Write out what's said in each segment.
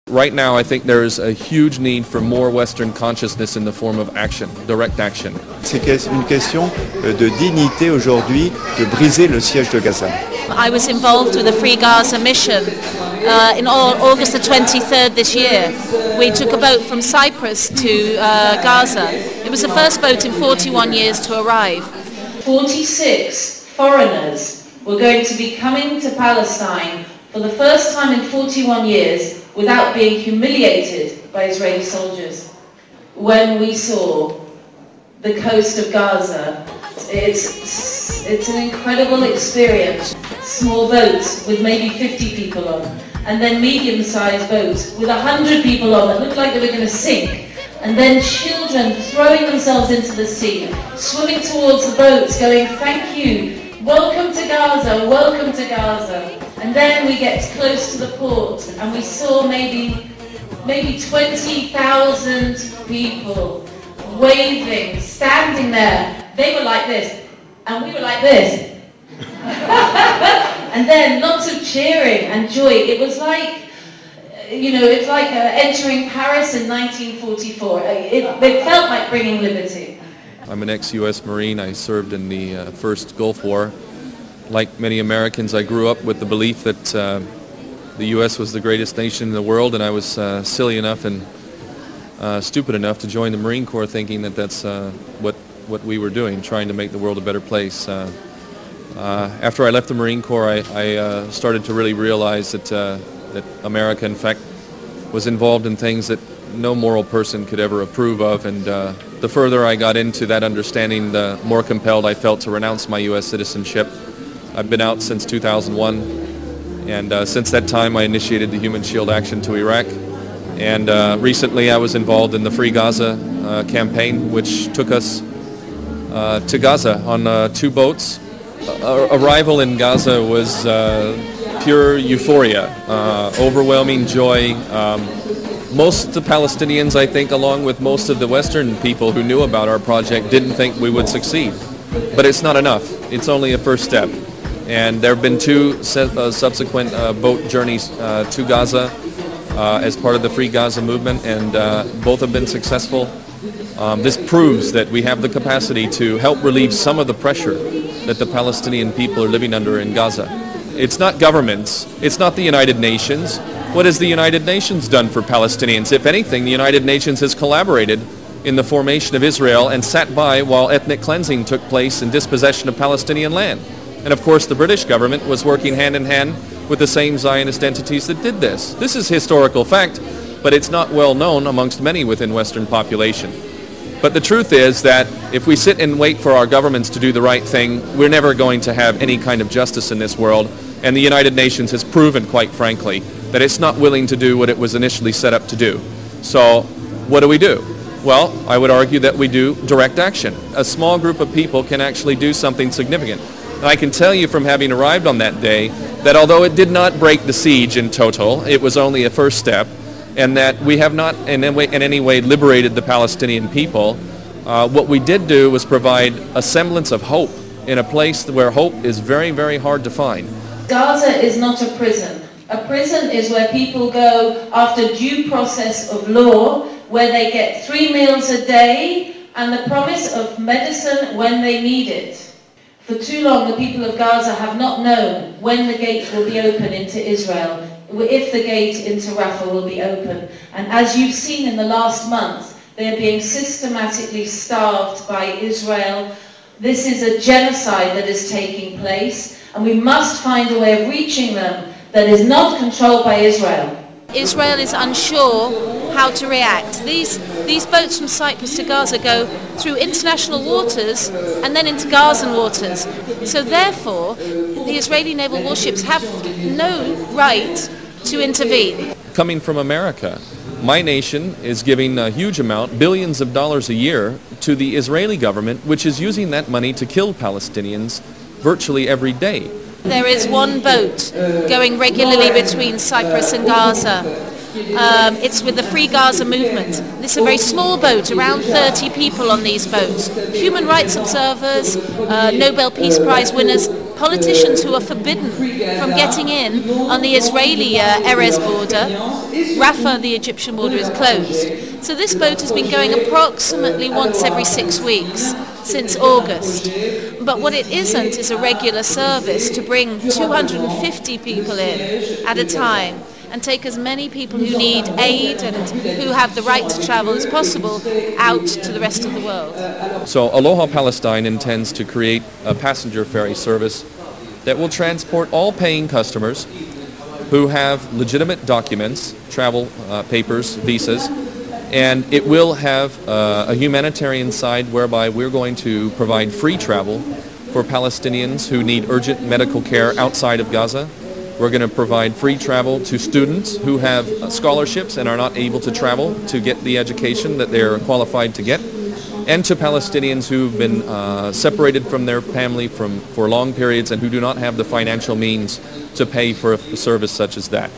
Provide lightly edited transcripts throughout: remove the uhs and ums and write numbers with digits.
Right now, I think there is a huge need for more Western consciousness in the form of action, direct action. C'est une question de dignité aujourd'hui de briser le siège de Gaza. I was involved with the Free Gaza mission in August the 23rd this year. We took a boat from Cyprus to Gaza. It was the first boat in 41 years to arrive. 46 foreigners were going to be coming to Palestine for the first time in 41 years without being humiliated by Israeli soldiers. When we saw the coast of Gaza, it's an incredible experience. Small boats with maybe 50 people on, and then medium-sized boats with 100 people on that looked like they were going to sink, and then children throwing themselves into the sea, swimming towards the boats, going, "Thank you, welcome to Gaza, welcome to Gaza." And then we get close to the port and we saw maybe 20,000 people waving, standing there. They were like this and we were like this. And then lots of cheering and joy. It was like, it's like entering Paris in 1944. It felt like bringing liberty. I'm an ex-U.S. Marine. I served in the first Gulf War. Like many Americans, I grew up with the belief that the U.S. was the greatest nation in the world, and I was silly enough and stupid enough to join the Marine Corps thinking that that's what we were doing, trying to make the world a better place. After I left the Marine Corps, I started to really realize that America, in fact, was involved in things that no moral person could ever approve of, and the further I got into that understanding, the more compelled I felt to renounce my U.S. citizenship. I've been out since 2001, and since that time I initiated the Human Shield Action to Iraq, and recently I was involved in the Free Gaza campaign, which took us to Gaza on 2 boats. Arrival in Gaza was pure euphoria, overwhelming joy. Most of the Palestinians, I think, along with most of the Western people who knew about our project, didn't think we would succeed. But it's not enough. It's only a first step. And there have been 2 subsequent boat journeys to Gaza as part of the Free Gaza movement, and both have been successful. This proves that we have the capacity to help relieve some of the pressure that the Palestinian people are living under in Gaza. It's not governments. It's not the United Nations. What has the United Nations done for Palestinians? If anything, the United Nations has collaborated in the formation of Israel and sat by while ethnic cleansing took place and dispossession of Palestinian land. And of course the British government was working hand in hand with the same Zionist entities that did this. This is historical fact, but it's not well known amongst many within Western population. But the truth is that if we sit and wait for our governments to do the right thing, we're never going to have any kind of justice in this world. And the United Nations has proven, quite frankly, that it's not willing to do what it was initially set up to do. So what do? Well, I would argue that we do direct action. A small group of people can actually do something significant. And I can tell you from having arrived on that day that although it did not break the siege in total, it was only a first step, and that we have not in any way liberated the Palestinian people. What we did do was provide a semblance of hope in a place where hope is very, very hard to find. Gaza is not a prison. A prison is where people go after due process of law, where they get 3 meals a day and the promise of medicine when they need it. For too long, the people of Gaza have not known when the gate will be open into Israel, if the gate into Rafah will be open. And as you've seen in the last month, they are being systematically starved by Israel. This is a genocide that is taking place, and we must find a way of reaching them that is not controlled by Israel. Israel is unsure how to react. These boats from Cyprus to Gaza go through international waters and then into Gazan waters. So therefore, the Israeli naval warships have no right to intervene. Coming from America, my nation is giving a huge amount, billions of dollars a year, to the Israeli government, which is using that money to kill Palestinians virtually every day. There is 1 boat going regularly between Cyprus and Gaza. It's with the Free Gaza movement. This is a very small boat, around 30 people on these boats. Human rights observers, Nobel Peace Prize winners, politicians who are forbidden from getting in on the Israeli Erez border. Rafah, the Egyptian border, is closed. So this boat has been going approximately once every 6 weeks since August. But what it isn't is a regular service to bring 250 people in at a time and take as many people who need aid and who have the right to travel as possible out to the rest of the world. So Aloha Palestine intends to create a passenger ferry service that will transport all paying customers who have legitimate documents, travel papers, visas, and it will have a humanitarian side whereby we're going to provide free travel for Palestinians who need urgent medical care outside of Gaza. We're going to provide free travel to students who have scholarships and are not able to travel to get the education that they're qualified to get, and to Palestinians who've been separated from their family for long periods and who do not have the financial means to pay for a service such as that.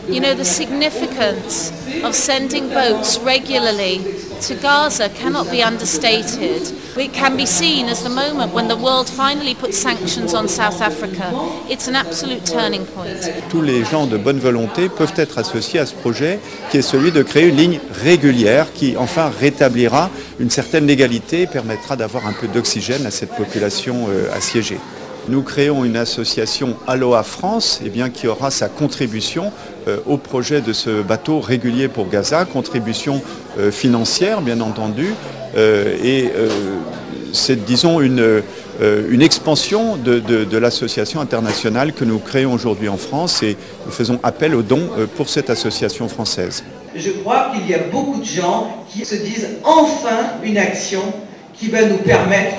You know, the significance of sending boats regularly to Gaza cannot be understated. It can be seen as the moment when the world finally put sanctions on South Africa. It's an absolute turning point. Tous les gens de bonne volonté peuvent être associés à ce projet qui est celui de créer une ligne régulière qui enfin rétablira une certaine légalité et permettra d'avoir un peu d'oxygène à cette population assiégée. Nous créons une association Aloha France qui aura sa contribution au projet de ce bateau régulier pour Gaza, contribution financière bien entendu, et c'est disons une expansion de l'association internationale que nous créons aujourd'hui en France et nous faisons appel aux dons pour cette association française. Je crois qu'il y a beaucoup de gens qui se disent enfin une action qui va nous permettre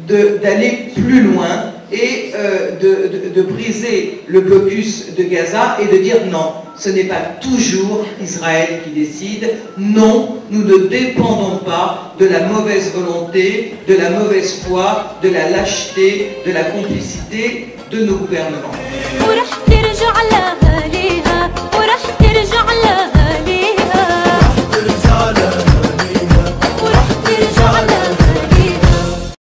d'aller plus loin et de briser le blocus de Gaza et de dire non, ce n'est pas toujours Israël qui décide, non, nous ne dépendons pas de la mauvaise volonté, de la mauvaise foi, de la lâcheté, de la complicité de nos gouvernements.